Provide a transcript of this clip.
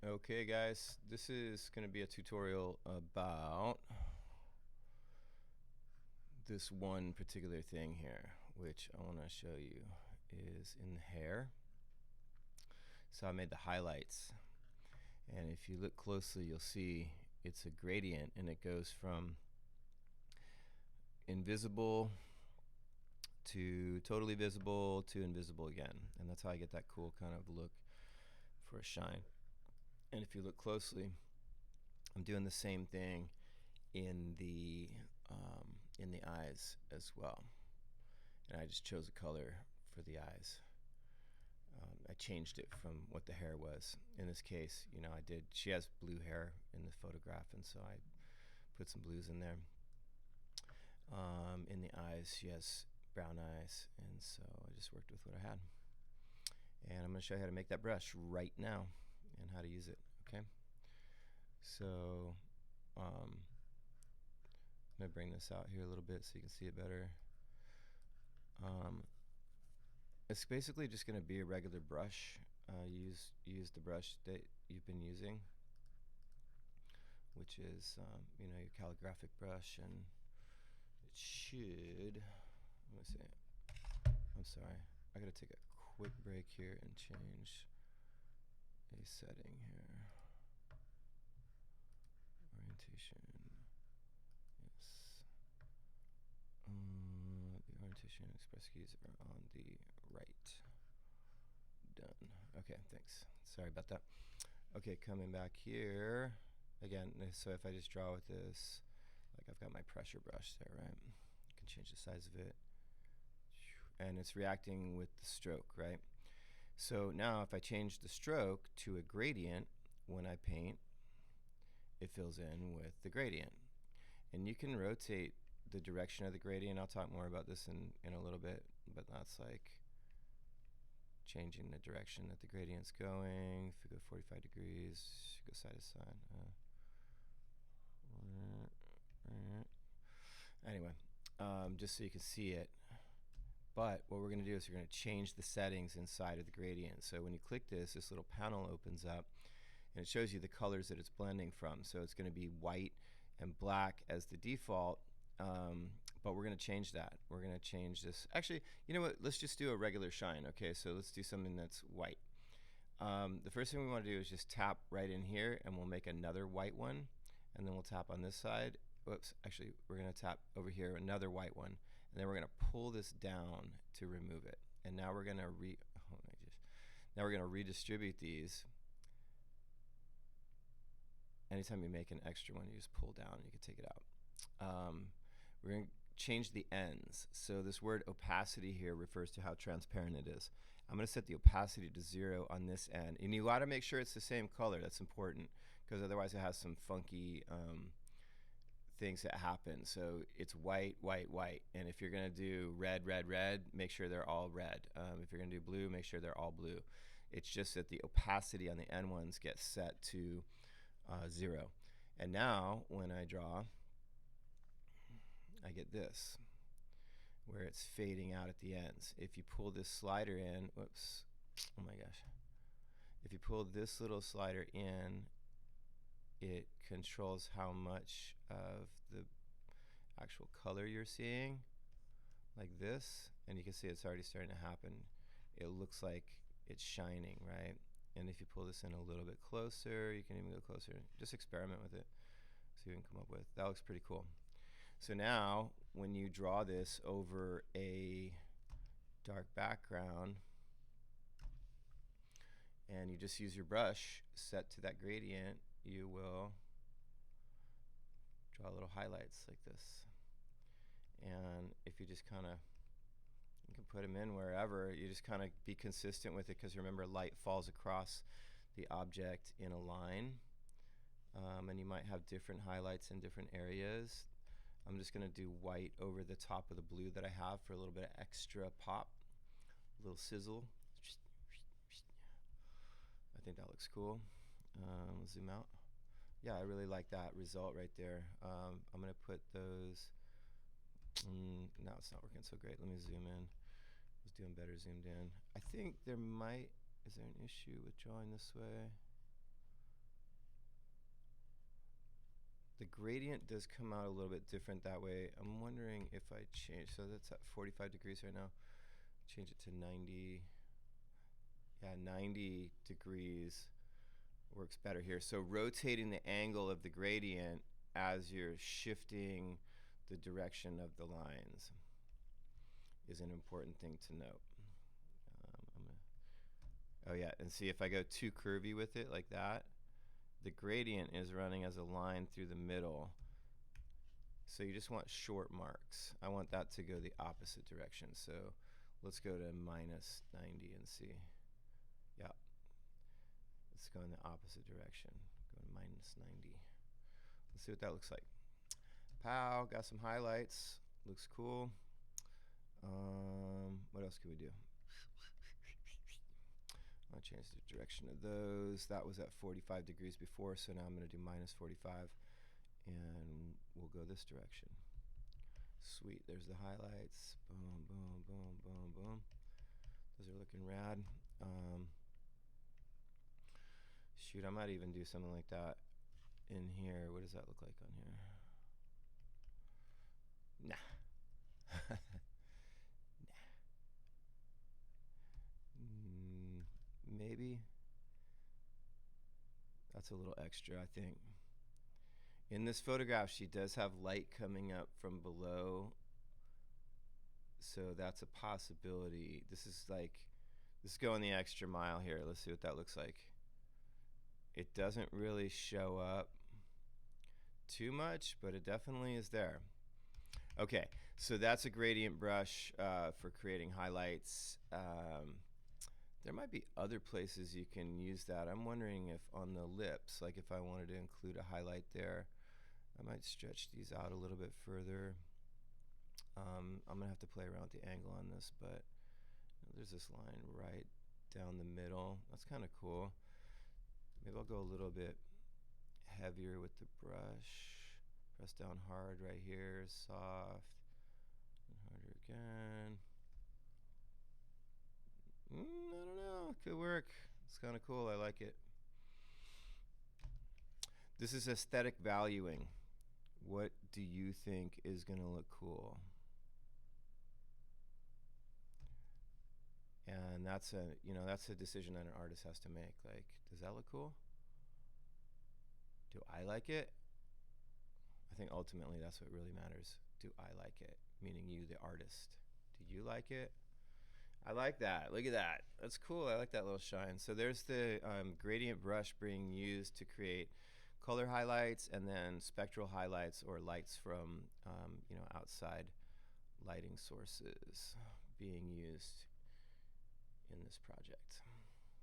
Okay guys, this is going to be a tutorial about this one particular thing here, which I want to show you is in the hair. So I made the highlights, and if you look closely you'll see it's a gradient, and it goes from invisible to totally visible to invisible again, and that's how I get that cool kind of look for a shine. And if you look closely, I'm doing the same thing in the eyes as well, and I just chose a color for the eyes. I changed it from what the hair was. In this case, she has blue hair in the photograph, and so I put some blues in there. In the eyes, she has brown eyes, and so I just worked with what I had. And I'm going to show you how to make that brush right now and how to use it. Okay, so I'm going to bring this out here a little bit so you can see it better. It's basically just going to be a regular brush. Use the brush that you've been using, which is your calligraphic brush, and it should. Let me see. I'm sorry. I gotta take a quick break here and change a setting here. Orientation. Yes. The orientation and express keys are on the right. Done. Okay, thanks. Sorry about that. Okay, coming back here again. So if I just draw with this, like I've got my pressure brush there, right? You can change the size of it, and it's reacting with the stroke, right? So now if I change the stroke to a gradient when I paint, it fills in with the gradient. And you can rotate the direction of the gradient. I'll talk more about this in a little bit, but that's like changing the direction that the gradient's going. If we go 45 degrees, go side to side. Anyway, just so you can see it. But what we're going to do is we're going to change the settings inside of the gradient. So when you click this little panel opens up, and it shows you the colors that it's blending from. So it's going to be white and black as the default, but we're going to change that. We're going to change this. Actually, you know what? Let's just do a regular shine. Okay, so let's do something that's white. The first thing we want to do is just tap right in here, and we'll make another white one, and then we'll tap on this side. Whoops, actually, we're going to tap over here, another white one, and then we're going to pull this down to remove it. And now we're going to redistribute these. Anytime you make an extra one, you just pull down and you can take it out. We're going to change the ends. So this word opacity here refers to how transparent it is. I'm going to set the opacity to 0 on this end. And you got to make sure it's the same color. That's important, because otherwise it has some funky things that happen. So it's white, white, white. And if you're going to do red, red, red, make sure they're all red. If you're going to do blue, make sure they're all blue. It's just that the opacity on the end ones gets set to 0. And now when I draw, I get this, where it's fading out at the ends. If you pull this slider in, whoops, oh my gosh. If you pull this little slider in, it controls how much of the actual color you're seeing, like this, and you can see it's already starting to happen. It looks like it's shining, right? And if you pull this in a little bit closer, you can even go closer. Just experiment with it, see what you can come up with. That looks pretty cool. So now, when you draw this over a dark background, and you just use your brush set to that gradient, you will draw little highlights like this. And if you just kind of, you can put them in wherever, you just kind of be consistent with it, because remember, light falls across the object in a line, and you might have different highlights in different areas. I'm just going to do white over the top of the blue that I have for a little bit of extra pop, a little sizzle. I think that looks cool. Zoom out. Yeah, I really like that result right there. I'm going to put those. No, it's not working so great. Let me zoom in. I was doing better zoomed in. I think there might, is there an issue with drawing this way? the gradient does come out a little bit different that way. I'm wondering if I change, so that's at 45 degrees right now. Change it to 90. Yeah, 90 degrees works better here. So rotating the angle of the gradient as you're shifting the direction of the lines is an important thing to note. Oh yeah, and see if I go too curvy with it like that, the gradient is running as a line through the middle. So you just want short marks. I want that to go the opposite direction. So let's go to minus 90 and see. Yeah, let's go in the opposite direction. Go to minus 90. Let's see what that looks like. Pow, got some highlights. Looks cool. What else can we do? I'll change the direction of those. That was at 45 degrees before, so now I'm going to do minus 45, and we'll go this direction. Sweet, there's the highlights. Boom, boom, boom, boom, boom. Those are looking rad. Shoot, I might even do something like that in here. What does that look like on here? Nah. Maybe that's a little extra, I think. In this photograph, she does have light coming up from below, so that's a possibility. This is going the extra mile here. Let's see what that looks like. It doesn't really show up too much, but it definitely is there. Okay, so that's a gradient brush for creating highlights. There might be other places you can use that. I'm wondering if on the lips, like if I wanted to include a highlight there, I might stretch these out a little bit further. I'm gonna have to play around with the angle on this, but there's this line right down the middle. That's kind of cool. Maybe I'll go a little bit heavier with the brush. Press down hard right here, soft, and harder again. I don't know, could work. It's kind of cool, I like it. This is aesthetic valuing. What do you think is gonna look cool? And that's a decision that an artist has to make. Like, does that look cool? Do I like it? I think ultimately that's what really matters. Do I like it? Meaning you, the artist. Do you like it? I like that. Look at that. That's cool. I like that little shine. So there's the gradient brush being used to create color highlights and then spectral highlights or lights from outside lighting sources being used in this project.